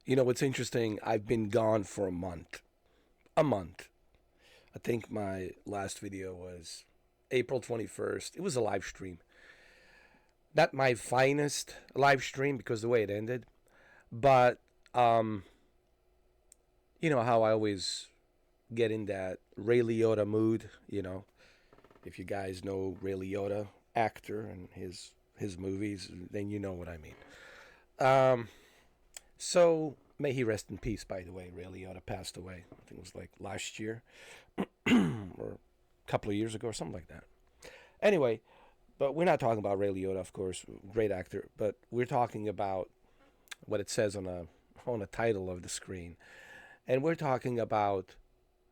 You know what's interesting? I've been gone for a month. A month. I think my last video was April 21st. It was a live stream. Not my finest live stream because the way it ended, but um, you know how I always get in that Ray Liotta mood. If you guys know Ray Liotta, actor, and his movies, then you know what I mean. Um, so may he rest in peace. By the way, Ray Liotta passed away. I think it was like last year or a couple of years ago or something like that. Anyway, but we're not talking about Ray Liotta, of course, great actor. But we're talking about what it says on a title of the screen, and we're talking about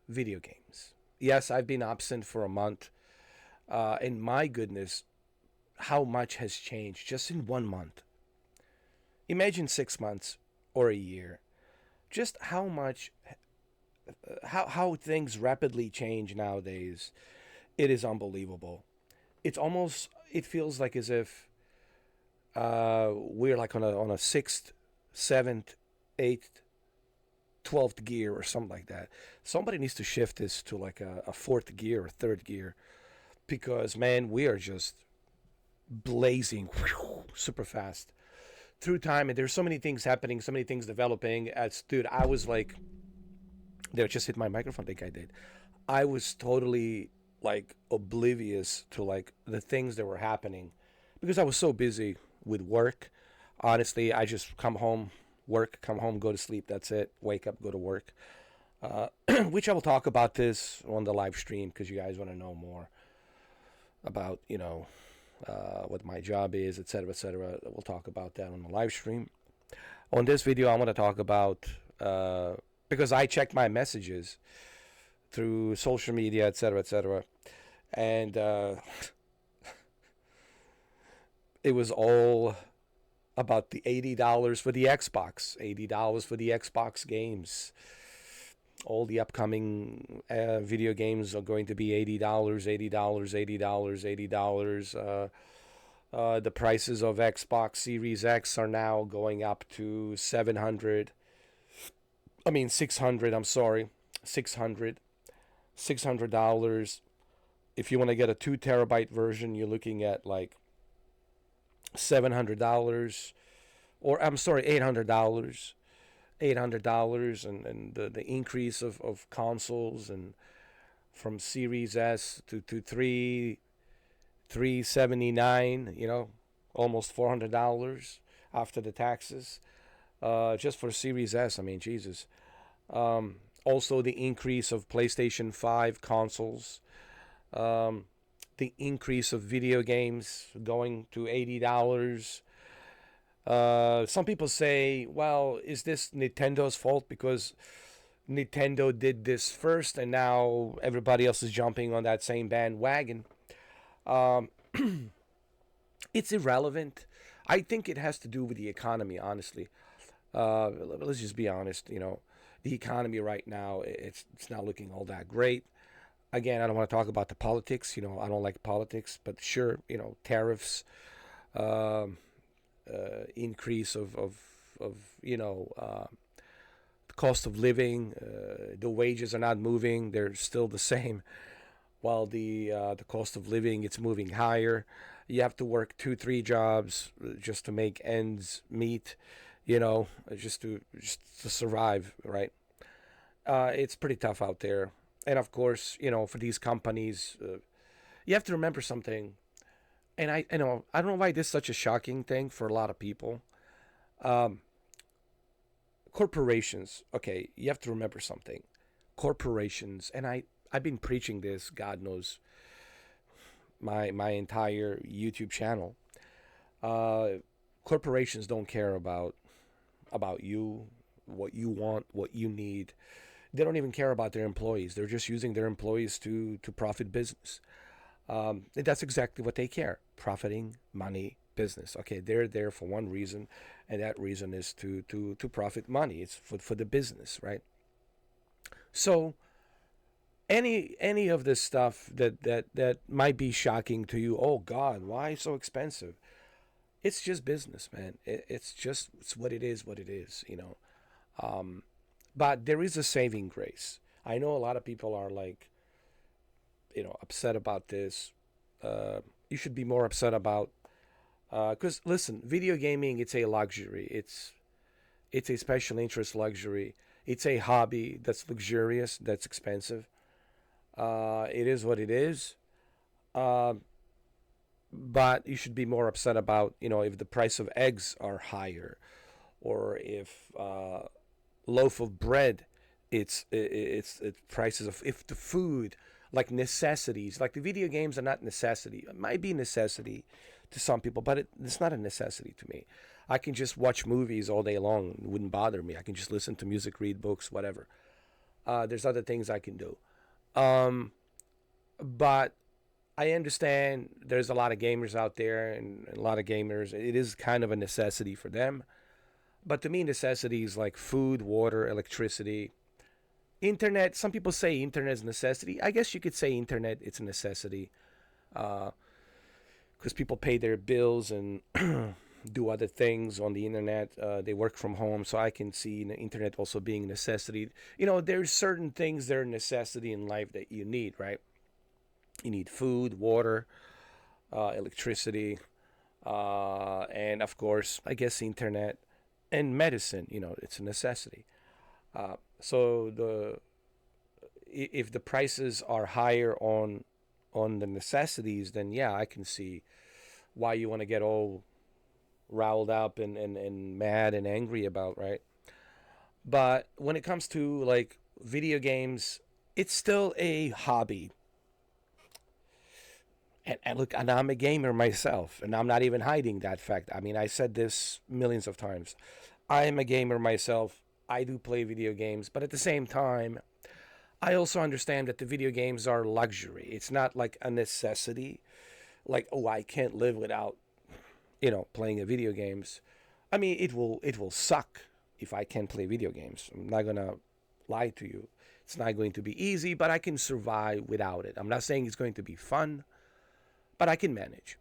video games. Yes, I've been absent for a month, and my goodness, how much has changed just in 1 month. Imagine 6 months or a year. Just how much, how things rapidly change nowadays. It is unbelievable. It feels like as if we're like on a sixth, seventh, eighth, 12th gear or something like that. Somebody needs to shift this to like a fourth gear or third gear because, man, we are just blazing super fast through time. And there's so many things happening, so many things developing. Dude, I was like, there, just hit my microphone. I think I did. I was totally like oblivious to like the things that were happening because I was so busy with work. Honestly, I just come home, work, come home, go to sleep. That's it. Wake up, go to work. Uh, which I will talk about this on the live stream because you guys want to know more about what my job is, etc., etc. We'll talk about that on the live stream. On this video, I want to talk about because I checked my messages through social media, etc., etc., and it was all about the $80 for the Xbox, $80 for the Xbox games. All the upcoming video games are going to be $80, $80, $80, $80. The prices of Xbox Series X are now going up to 700. I mean 600. I'm sorry, 600. $600. If you want to get a 2 terabyte version, you're looking at like $700, or I'm sorry, $800. $800, and the increase of consoles, and from Series S to 379, almost $400 after the taxes, just for Series S. I mean, Jesus. Also, the increase of PlayStation 5 consoles, the increase of video games going to $80. Some people say, well, is this Nintendo's fault because Nintendo did this first and now everybody else is jumping on that same bandwagon? Um, it's irrelevant. I think it has to do with the economy, honestly. Let's just be honest. The economy right now, it's not looking all that great. Again, I don't want to talk about the politics. I don't like politics, but sure, tariffs, um, increase of the cost of living. The wages are not moving; they're still the same. While the cost of living, it's moving higher. You have to work 2 3 jobs just to make ends meet. Just to survive, right? It's pretty tough out there. And of course, for these companies, you have to remember something. And I don't know why this is such a shocking thing for a lot of people. Um, Corporations, okay, you have to remember something. Corporations, and I've been preaching this, God knows, my entire YouTube channel. Uh, Corporations don't care about you, what you want, what you need. They don't even care about their employees. They're just using their employees to profit business. And that's exactly what they care: profiting, money, business. Okay, they're there for one reason, and that reason is to profit money. It's for the business, right? So any of this stuff that might be shocking to you, oh God, why so expensive? It's just business, man. It's what it is, what it is. Um, but there is a saving grace. I know a lot of people are like, upset about this. You should be more upset about, because listen, video gaming, it's a luxury. It's a special interest luxury. It's a hobby that's luxurious, that's expensive. It is what it is. Uh, but you should be more upset about, if the price of eggs are higher, or if loaf of bread, it's prices of, if the food, like necessities, like the video games are not necessity. It might be necessity to some people, but it's not a necessity to me. I can just watch movies all day long. It wouldn't bother me. I can just listen to music, read books, whatever. There's other things I can do. Um, but I understand there's a lot of gamers out there, and a lot of gamers, it is kind of a necessity for them. But to me, necessities like food, water, electricity, internet. Some people say internet is a necessity. I guess you could say internet it's a necessity, because people pay their bills and do other things on the internet. They work from home, so I can see the internet also being a necessity. There's certain things that are a necessity in life that you need, right? You need food, water, electricity, and of course, I guess internet and medicine. It's a necessity. So if the prices are higher on the necessities, then yeah, I can see why you want to get all riled up and mad and angry about, right? But when it comes to like video games, it's still a hobby. And look, and I'm a gamer myself, and I'm not even hiding that fact. I mean, I said this millions of times. I am a gamer myself. I do play video games, but at the same time, I also understand that the video games are luxury. It's not like a necessity. Like, oh, I can't live without, playing a video games. I mean, it will suck if I can't play video games. I'm not gonna lie to you. It's not going to be easy, but I can survive without it. I'm not saying it's going to be fun, but I can manage.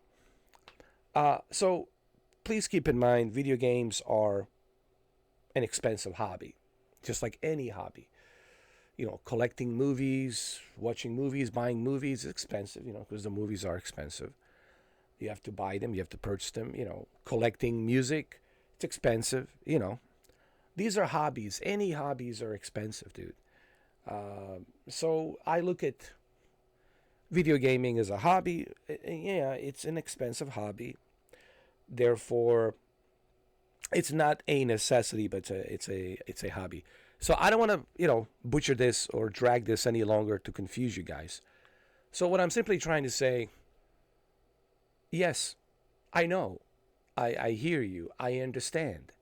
So please keep in mind, video games are an expensive hobby, just like any hobby. Collecting movies, watching movies, buying movies is expensive, because the movies are expensive. You have to buy them, you have to purchase them, collecting music, it's expensive, These are hobbies. Any hobbies are expensive, dude. So I look at video gaming as a hobby. Yeah, it's an expensive hobby. Therefore, it's not a necessity, but it's a hobby. So I don't want to butcher this or drag this any longer to confuse you guys. So what I'm simply trying to say, yes, I know, I hear you, I understand.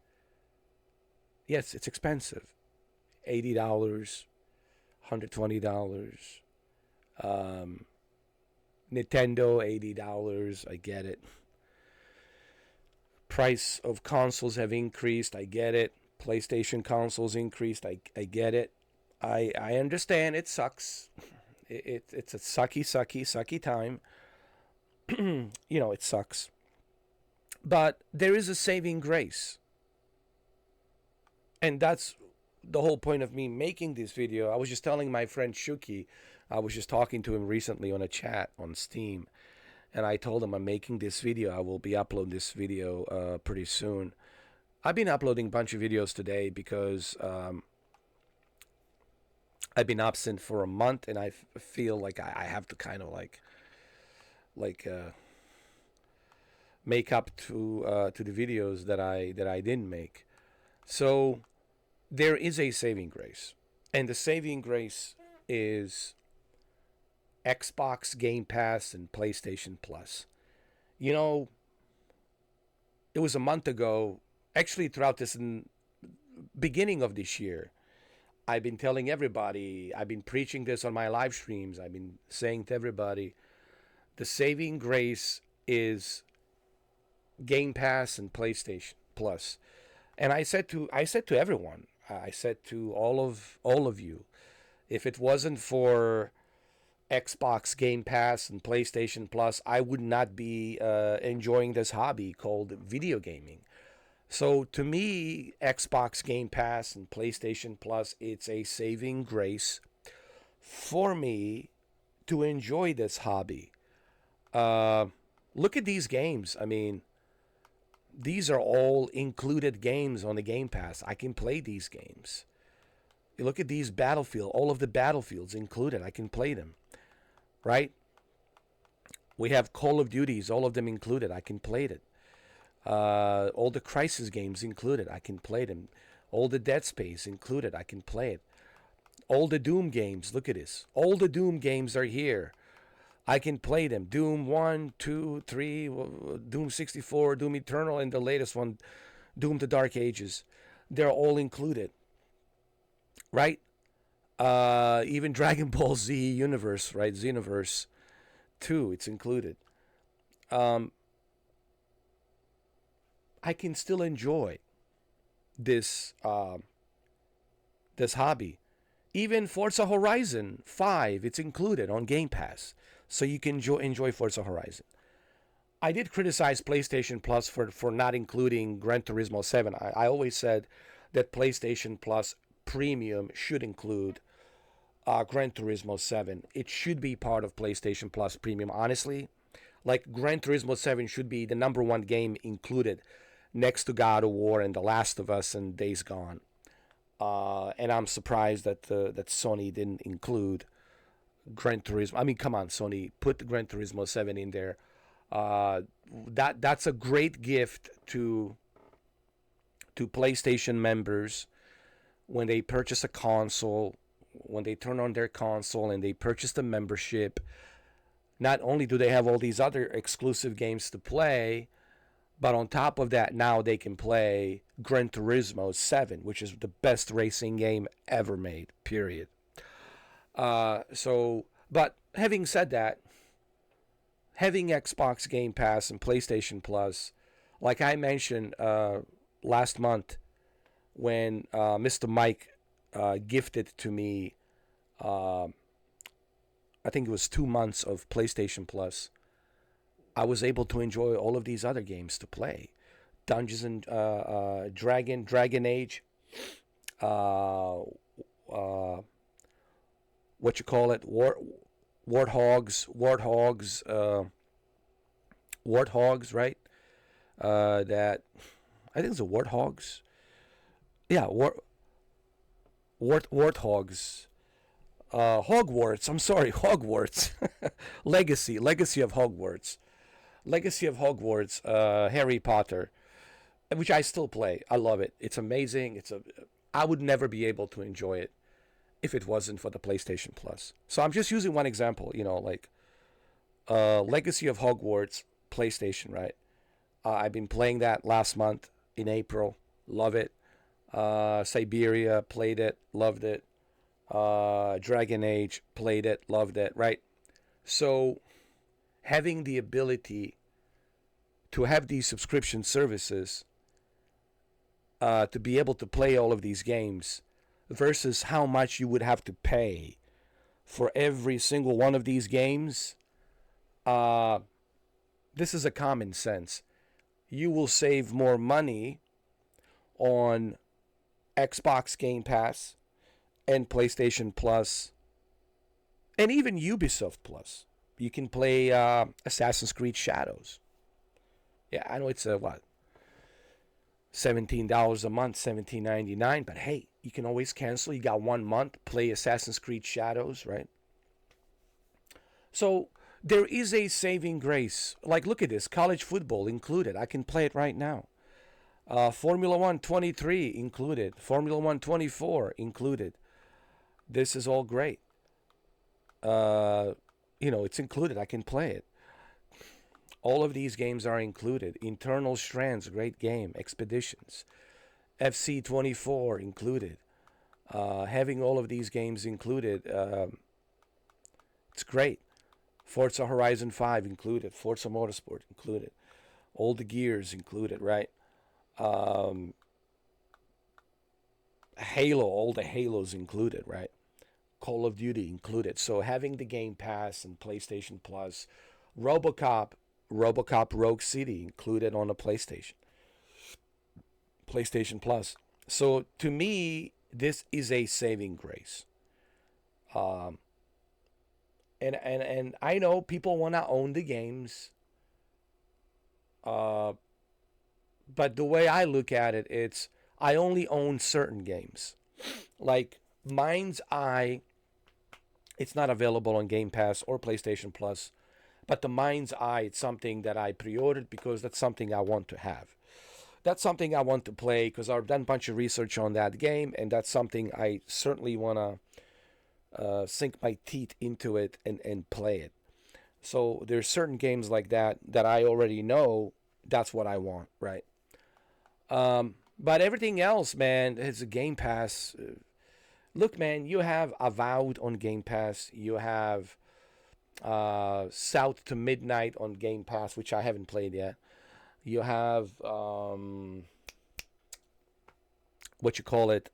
Yes, it's expensive, $80, $120. Um, Nintendo $80. I get it. Price of consoles have increased. I get it. PlayStation consoles increased. I get it. I understand. It sucks. It's a sucky time. It sucks. But there is a saving grace. And that's the whole point of me making this video. I was just telling my friend Shuki, I was just talking to him recently on a chat on Steam, and I told him I'm making this video. I will be uploading this video pretty soon. I've been uploading a bunch of videos today because I've been absent for a month, and I feel like I have to kind of like make up to the videos that I didn't make. So there is a saving grace, and the saving grace is Xbox Game Pass and PlayStation Plus. You know, it was a month ago, actually throughout this beginning of this year, I've been telling everybody, I've been preaching this on my live streams, I've been saying to everybody, the saving grace is Game Pass and PlayStation Plus. And I said to everyone, I said to all of you, if it wasn't for Xbox Game Pass and PlayStation Plus, I would not be enjoying this hobby called video gaming. So to me, Xbox Game Pass and PlayStation Plus, it's a saving grace for me to enjoy this hobby. Uh, Look at these games. I mean, these are all included games on the Game Pass. I can play these games. You look at these Battlefield, all of the Battlefields included. I can play them, right? We have Call of Duties, all of them included. I can play it. All the Crisis games included. I can play them. All the Dead Space included. I can play it. All the Doom games. Look at this. All the Doom games are here. I can play them. Doom 1, 2, 3, Doom 64, Doom Eternal, and the latest one, Doom the Dark Ages. They're all included, right? Even Dragon Ball Z Universe, right? Xenoverse 2, it's included. Um, I can still enjoy this this hobby. Even Forza Horizon 5, it's included on Game Pass, so you can enjoy Forza Horizon. I did criticize PlayStation Plus for not including Gran Turismo 7. I always said that PlayStation Plus Premium should include Gran Turismo 7. It should be part of PlayStation Plus Premium, honestly. Like, Gran Turismo 7 should be the number one game included next to God of War and The Last of Us and Days Gone. And I'm surprised that Sony didn't include Gran Turismo. I mean, come on, Sony, put the Gran Turismo 7 in there. That's a great gift to PlayStation members when they purchase a console, when they turn on their console and they purchase the membership. Not only do they have all these other exclusive games to play, but on top of that, now they can play Gran Turismo 7, which is the best racing game ever made, period. But having said that, having Xbox Game Pass and PlayStation Plus, like I mentioned last month when Mr. Mike gifted to me, I think it was 2 months of PlayStation Plus, I was able to enjoy all of these other games to play. Dungeons and Dragon Age, uh, uh, what you call it, warthogs, right? That I think it's a warthogs. Yeah, warthogs. Hogwarts. I'm sorry, Hogwarts. Legacy of Hogwarts. Legacy of Hogwarts. Harry Potter, which I still play. I love it. It's amazing. I would never be able to enjoy it if it wasn't for the PlayStation Plus. So I'm just using one example. Like Legacy of Hogwarts, PlayStation, right? I've been playing that last month in April. Love it. Siberia, played it, loved it. Dragon Age, played it, loved it, right? So having the ability to have these subscription services, to be able to play all of these games versus how much you would have to pay for every single one of these games, this is a common sense. You will save more money on Xbox Game Pass and PlayStation Plus and even Ubisoft Plus. You can play Assassin's Creed Shadows. Yeah, I know it's what, $17 a month, $17.99, but hey, you can always cancel. You got 1 month, play Assassin's Creed Shadows, right? So there is a saving grace. Like, look at this, college football included. I can play it right now. Formula One 23 included. Formula One 24 included. This is all great. It's included. I can play it. All of these games are included. Internal Strands, great game. Expeditions. FC 24 included. Having all of these games included, it's great. Forza Horizon 5 included. Forza Motorsport included. All the gears included, right? Halo, all the Halos included, right? Call of Duty included. So having the Game Pass and PlayStation Plus, RoboCop Rogue City included on the PlayStation. PlayStation Plus. So to me, this is a saving grace. Um, and I know people want to own the games, uh, but the way I look at it, it's I only own certain games. Like Mind's Eye, it's not available on Game Pass or PlayStation Plus, but the Mind's Eye, it's something that I pre-ordered because that's something I want to have. That's something I want to play because I've done a bunch of research on that game, and that's something I certainly want to sink my teeth into it and play it. So there's certain games like that that I already know that's what I want, right? But everything else, man, is a Game Pass. Look, man, you have Avowed on Game Pass. You have South to Midnight on Game Pass, which I haven't played yet. You have what you call it,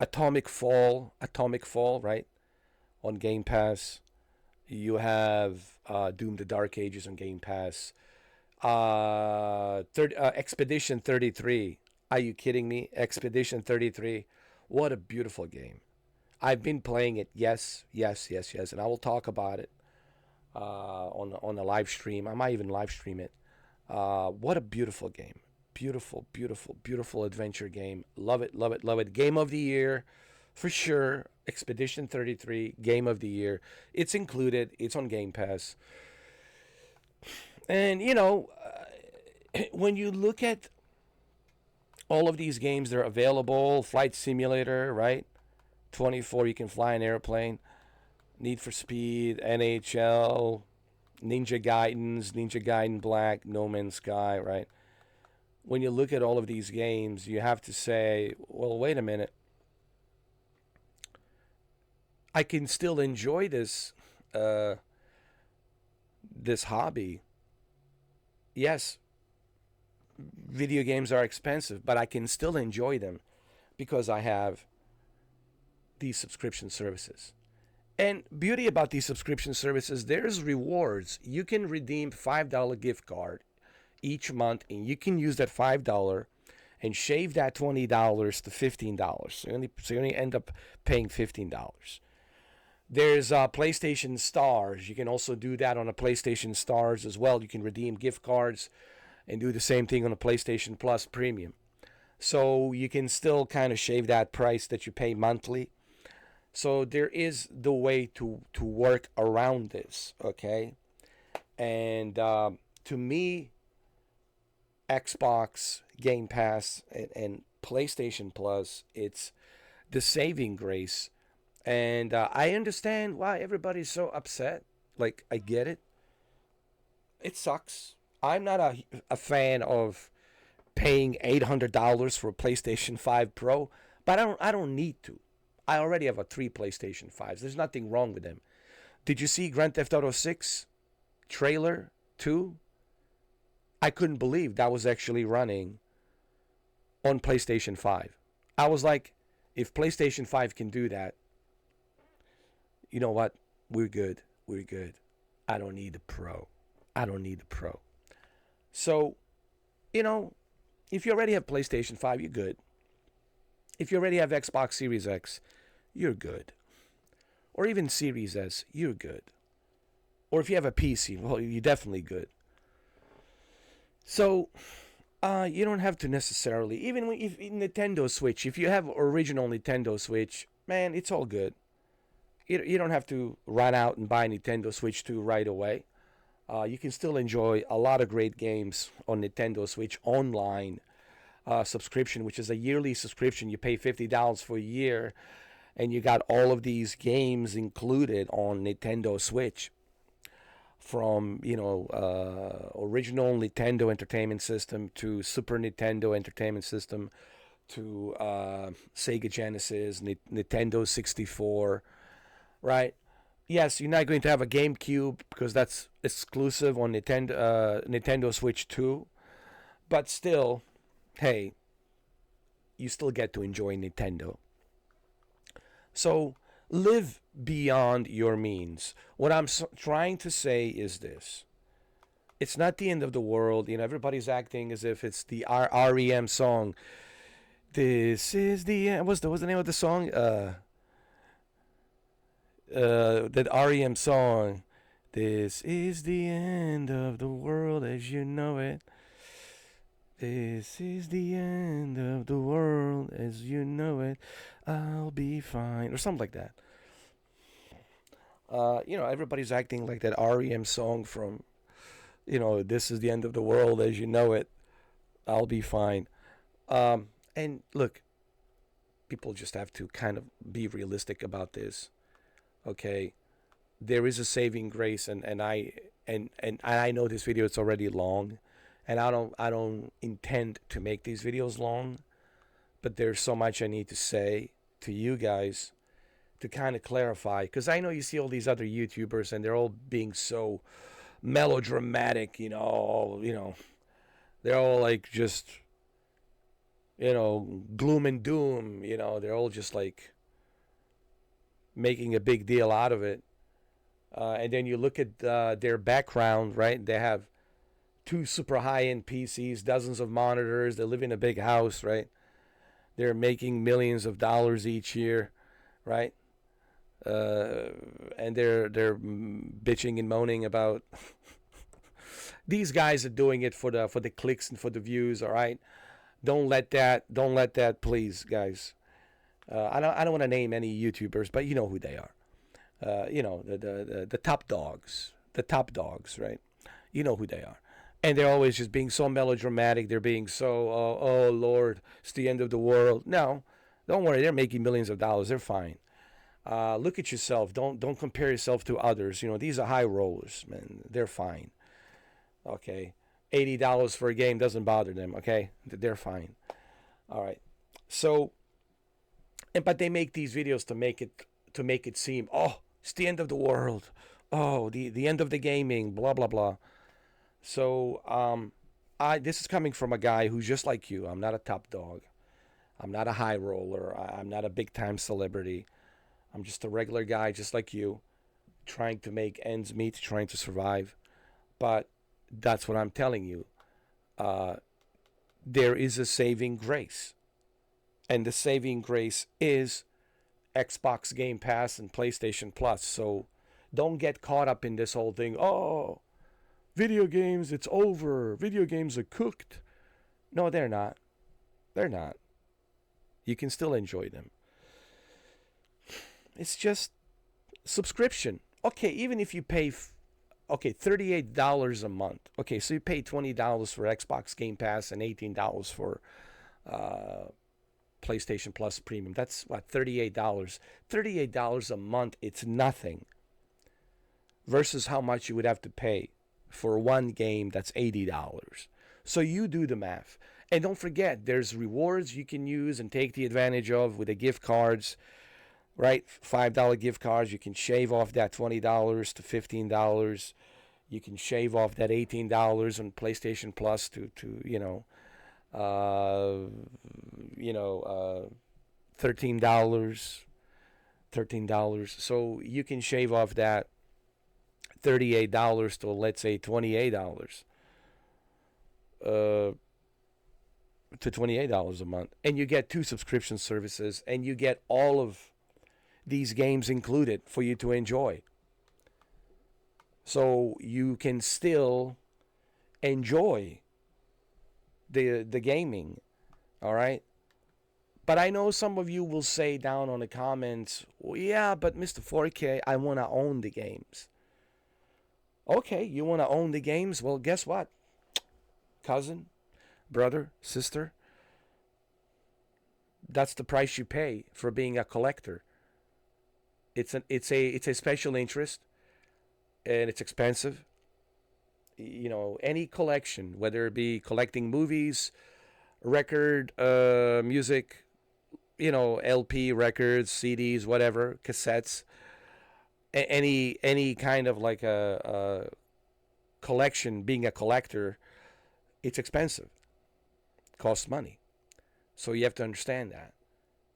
Atomic Fall, right, on Game Pass. You have Doom: The Dark Ages on Game Pass. Expedition 33. Are you kidding me? Expedition 33. What a beautiful game. I've been playing it. Yes, yes, yes, yes. And I will talk about it on a live stream. I might even live stream it. What a beautiful game. Beautiful, beautiful, beautiful adventure game. Love it, love it, love it. Game of the year, for sure. Expedition 33, Game of the Year. It's included. It's on Game Pass. And, when you look at all of these games, they're available. Flight Simulator, right? 24, you can fly an airplane. Need for Speed, NHL, Ninja Gaiden Black, No Man's Sky, right? When you look at all of these games, you have to say, well, wait a minute. I can still enjoy this hobby. Yes, video games are expensive, but I can still enjoy them because I have these subscription services. And beauty about these subscription services, there's rewards. You can redeem $5 gift card each month, and you can use that $5 and shave that $20 to $15. So you only end up paying $15. There's PlayStation Stars. You can also do that on a PlayStation Stars as well. You can redeem gift cards and do the same thing on a PlayStation Plus Premium. So you can still kind of shave that price that you pay monthly. So there is the way to work around this, okay? And to me, Xbox Game Pass and PlayStation Plus, it's the saving grace. And I understand why everybody's so upset. Like, I get it. It sucks. I'm not a fan of paying $800 for a PlayStation 5 Pro, but I don't need to. I already have 3 PlayStation 5s. There's nothing wrong with them. Did you see Grand Theft Auto 6 trailer 2? I couldn't believe that was actually running on PlayStation 5. I was like, if PlayStation 5 can do that, you know what? We're good. We're good. I don't need the Pro. I don't need the Pro. So, if you already have PlayStation 5, you're good. If you already have Xbox Series X, you're good. Or even Series S, you're good. Or if you have a PC, well, you're definitely good. So, you don't have to necessarily, even if Nintendo Switch, if you have original Nintendo Switch, man, it's all good. You don't have to run out and buy Nintendo Switch 2 right away. You can still enjoy a lot of great games on Nintendo Switch online subscription, which is a yearly subscription. You pay $50 for a year, and you got all of these games included on Nintendo Switch. From original Nintendo Entertainment System to Super Nintendo Entertainment System to Sega Genesis, Nintendo 64, right? Yes, you're not going to have a GameCube because that's exclusive on Nintendo Switch 2, but still, hey, you still get to enjoy Nintendo. So live beyond your means. What I'm trying to say is this. It's not the end of the world. Everybody's acting as if it's the REM song. This is the end. What's the name of the song? That REM song. This is the end of the world as you know it. This is the end of the world as you know it. I'll be fine, or something like that. Everybody's acting like that REM song from, this is the end of the world as you know it. I'll be fine. And look, people just have to kind of be realistic about this. Okay, there is a saving grace, and I know this video is already long, and I don't intend to make these videos long, but there's so much I need to say to you guys to kind of clarify, because I know you see all these other YouTubers and they're all being so melodramatic, they're all like just, gloom and doom, they're all just like making a big deal out of it. And then you look at their background, right? They have two super high-end PCs, dozens of monitors. They live in a big house, right? They're making millions of dollars each year, right? And they're bitching and moaning about these guys are doing it for the clicks and for the views. All right, don't let that please, guys. I don't want to name any YouTubers, but you know who they are. The top dogs, right? You know who they are, and they're always just being so melodramatic. They're being so oh Lord, it's the end of the world. No, don't worry, they're making millions of dollars. They're fine. Look at yourself. Don't compare yourself to others. These are high rollers, man. They're fine. Okay, $80 for a game doesn't bother them. Okay, they're fine. All right. So, but they make these videos to make it seem, oh, it's the end of the world. Oh, the end of the gaming. Blah blah blah. So this is coming from a guy who's just like you. I'm not a top dog. I'm not a high roller. I'm not a big time celebrity. I'm just a regular guy, just like you, trying to make ends meet, trying to survive. But that's what I'm telling you. Uh, there is a saving grace. And the saving grace is Xbox Game Pass and PlayStation Plus. So don't get caught up in this whole thing. Oh, video games, it's over. Video games are cooked. No, they're not. They're not. You can still enjoy them. It's just subscription. Okay, even if you pay, $38 a month. Okay, so you pay $20 for Xbox Game Pass and $18 for uh, PlayStation Plus Premium. That's what, $38. $38 a month, it's nothing. Versus how much you would have to pay for one game that's $80. So you do the math. And don't forget, there's rewards you can use and take the advantage of with the gift cards, right? $5 gift cards. You can shave off that $20 to $15. You can shave off that $18 on PlayStation Plus to uh, $13. $13. So you can shave off that $38 to, let's say, $28. To $28 a month, and you get two subscription services, and you get all of these games included for you to enjoy. So you can still enjoy the gaming, all right? But I know some of you will say down on the comments, well, yeah, but Mr. 4K, I want to own the games. Okay, you want to own the games? Well, guess what? Cousin, brother, sister, that's the price you pay for being a collector. It's a special interest, and it's expensive. Any collection, whether it be collecting movies, record, music, LP records, CDs, whatever, cassettes, any kind of like a collection, being a collector, it's expensive. It costs money. So you have to understand that.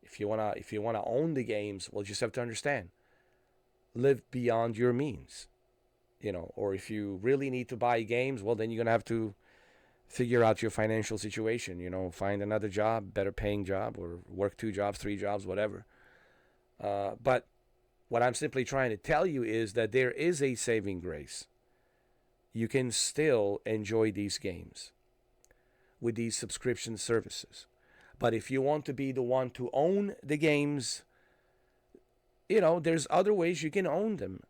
If you wanna own the games, well, you just have to understand. Live beyond your means. Or if you really need to buy games, well, then you're going to have to figure out your financial situation, find another job, better paying job, or work 2 jobs, 3 jobs, whatever. But what I'm simply trying to tell you is that there is a saving grace. You can still enjoy these games with these subscription services. But if you want to be the one to own the games, there's other ways you can own them.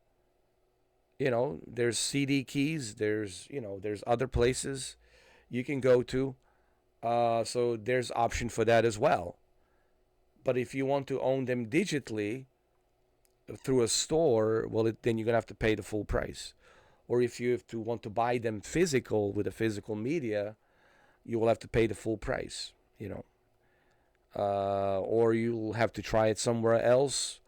There's CD keys, there's other places you can go to. So there's option for that as well. But if you want to own them digitally through a store, well, then you're going to have to pay the full price. Or if you want to buy them physical with a physical media, you will have to pay the full price, or you'll have to try it somewhere else,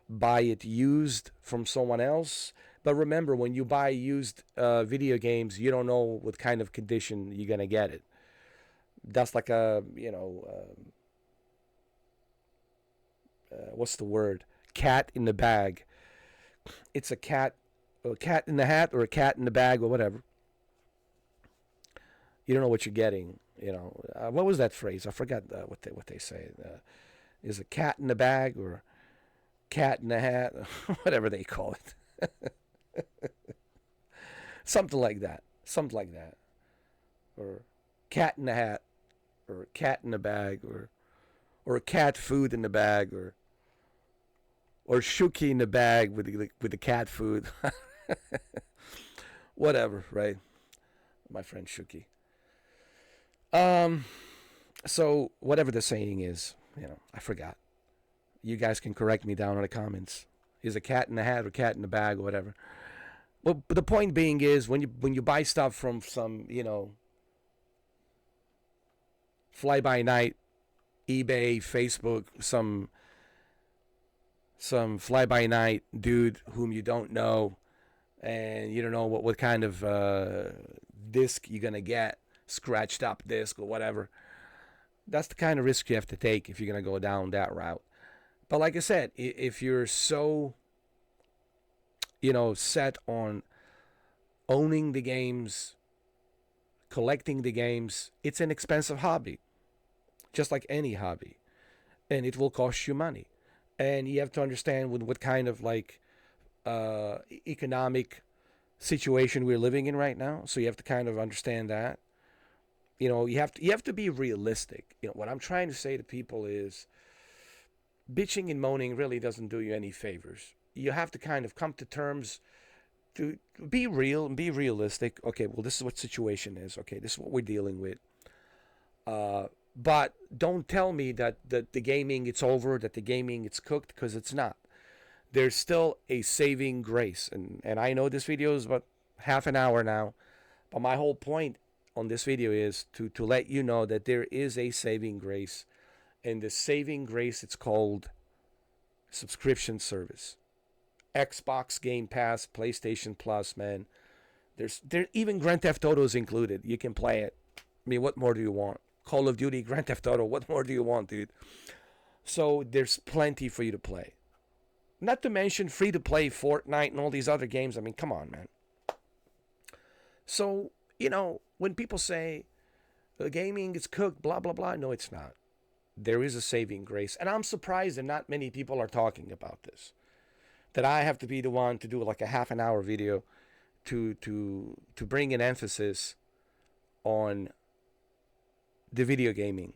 buy it used from someone else. But remember, when you buy used video games, you don't know what kind of condition you're going to get it. That's like what's the word? Cat in the bag. It's a cat in the hat or a cat in the bag or whatever. You don't know what you're getting. What was that phrase? I forgot what they say. Is a cat in the bag or cat in the hat, whatever they call it. Something like that. Or cat in the hat, or cat in the bag, or cat food in the bag, or shuki in the bag with the cat food. Whatever, right? My friend Shuki. So whatever the saying is, I forgot. You guys can correct me down in the comments. Is a cat in the hat or cat in the bag or whatever. Well, but the point being is when you buy stuff from some, fly by night, eBay, Facebook, some fly by night dude whom you don't know, and you don't know what kind of disc you're gonna get, scratched up disc or whatever. That's the kind of risk you have to take if you're gonna go down that route. But like I said, if you're so set on owning the games, collecting the games, it's an expensive hobby, just like any hobby, and it will cost you money. And you have to understand what kind of economic situation we're living in right now. So you have to kind of understand that. You have to be realistic. What I'm trying to say to people is, bitching and moaning really doesn't do you any favors. You have to kind of come to terms to be real and be realistic. Okay, well, this is what situation is. Okay, this is what we're dealing with. But don't tell me that the gaming it's over, that the gaming it's cooked, because it's not. There's still a saving grace. And I know this video is about half an hour now, but my whole point on this video is to let you know that there is a saving grace. And the saving grace, it's called subscription service. Xbox Game Pass, PlayStation Plus, man. There even Grand Theft Auto is included. You can play it. I mean, what more do you want? Call of Duty, Grand Theft Auto, what more do you want, dude? So there's plenty for you to play. Not to mention free-to-play Fortnite and all these other games. I mean, come on, man. So, when people say the gaming is cooked, blah, blah, blah, no, it's not. There is a saving grace. And I'm surprised that not many people are talking about this. That I have to be the one to do like a half an hour video to bring an emphasis on the video gaming.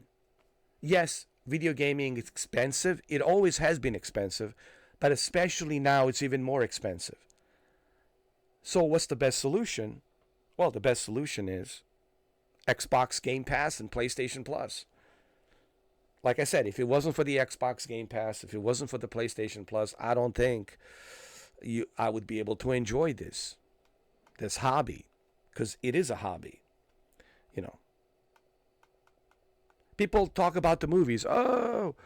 Yes, video gaming is expensive. It always has been expensive, but especially now it's even more expensive. So what's the best solution? Well, the best solution is Xbox Game Pass and PlayStation Plus. Like I said, if it wasn't for the Xbox Game Pass, if it wasn't for the PlayStation Plus, I don't think I would be able to enjoy this hobby, because it is a hobby. People talk about the movies. Oh,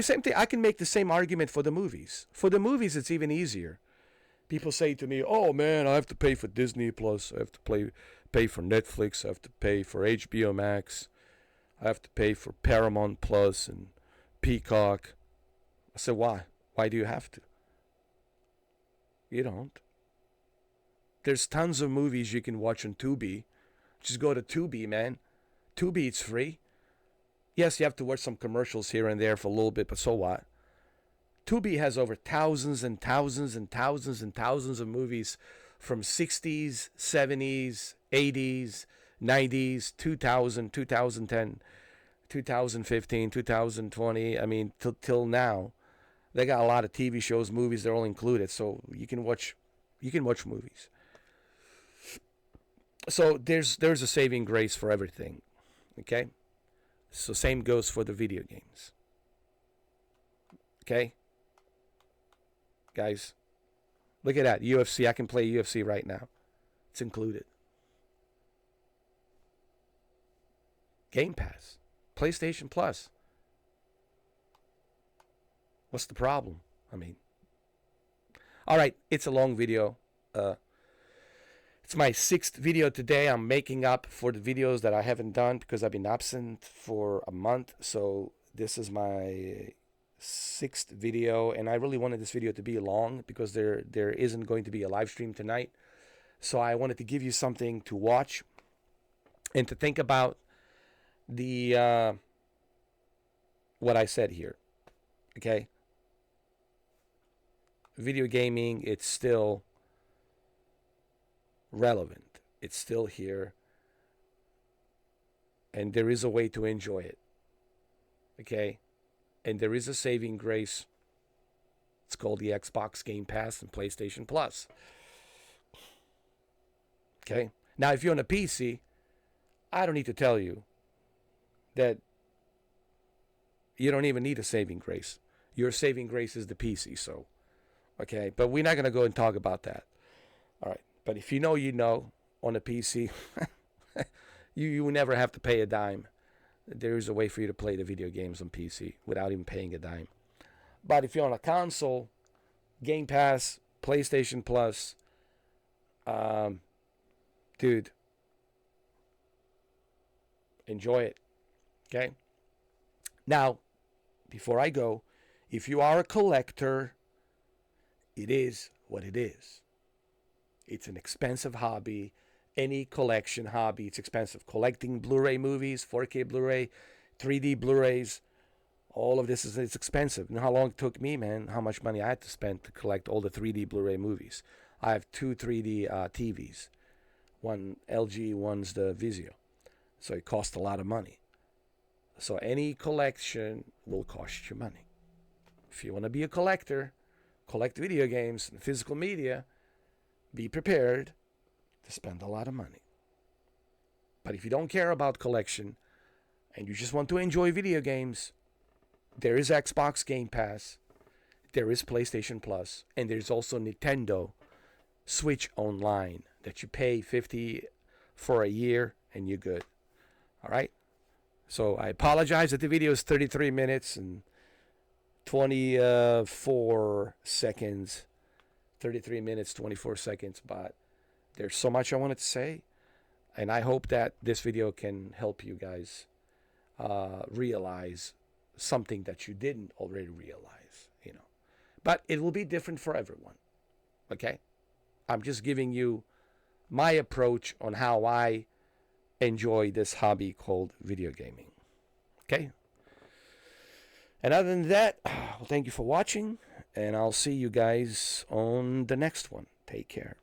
same thing. I can make the same argument for the movies. For the movies, it's even easier. People say to me, "Oh man, I have to pay for Disney Plus. I have to pay for Netflix. I have to pay for HBO Max. I have to pay for Paramount Plus and Peacock." I said, why? Why do you have to? You don't. There's tons of movies you can watch on Tubi. Just go to Tubi, man. Tubi, it's free. Yes, you have to watch some commercials here and there for a little bit, but so what? Tubi has over thousands and thousands and thousands and thousands of movies from 60s, 70s, 80s, 90s, 2000, 2010, 2015, 2020. I mean, till now. They got a lot of TV shows, movies, they're all included. So you can watch movies. So there's a saving grace for everything. Okay? So same goes for the video games. Okay? Guys, look at that. UFC, I can play UFC right now. It's included. Game Pass. PlayStation Plus. What's the problem? I mean, all right, it's a long video. It's my 6th video today. I'm making up for the videos that I haven't done because I've been absent for a month. So this is my 6th video, and I really wanted this video to be long because there isn't going to be a live stream tonight. So I wanted to give you something to watch and to think about the what I said here. Okay? Video gaming, it's still relevant. It's still here. And there is a way to enjoy it. Okay? And there is a saving grace. It's called the Xbox Game Pass and PlayStation Plus. Okay? Now, if you're on a PC, I don't need to tell you that you don't even need a saving grace. Your saving grace is the PC, so okay, but we're not going to go and talk about that. All right, but if you know, on a PC, you will never have to pay a dime. There is a way for you to play the video games on PC without even paying a dime. But if you're on a console, Game Pass, PlayStation Plus, dude, enjoy it. Okay? Now, before I go, if you are a collector, it is what it is. It's an expensive hobby. Any collection hobby, it's expensive. Collecting Blu-ray movies, 4K Blu-ray, 3D Blu-rays, all of this it's expensive. You know how long it took me, man? How much money I had to spend to collect all the 3D Blu-ray movies. I have 2 3D TVs. One LG, one's the Vizio. So it cost a lot of money. So any collection will cost you money. If you want to be a collector, collect video games and physical media, be prepared to spend a lot of money. But if you don't care about collection and you just want to enjoy video games, there is Xbox Game Pass, there is PlayStation Plus, and there's also Nintendo Switch Online that you pay $50 for a year and you're good. All right? So I apologize that the video is 33 minutes and 24 seconds. 33 minutes, 24 seconds, but there's so much I wanted to say, and I hope that this video can help you guys realize something that you didn't already realize, But it will be different for everyone, okay? I'm just giving you my approach on how I enjoy this hobby called video gaming, okay? And other than that, well, thank you for watching, and I'll see you guys on the next one. Take care.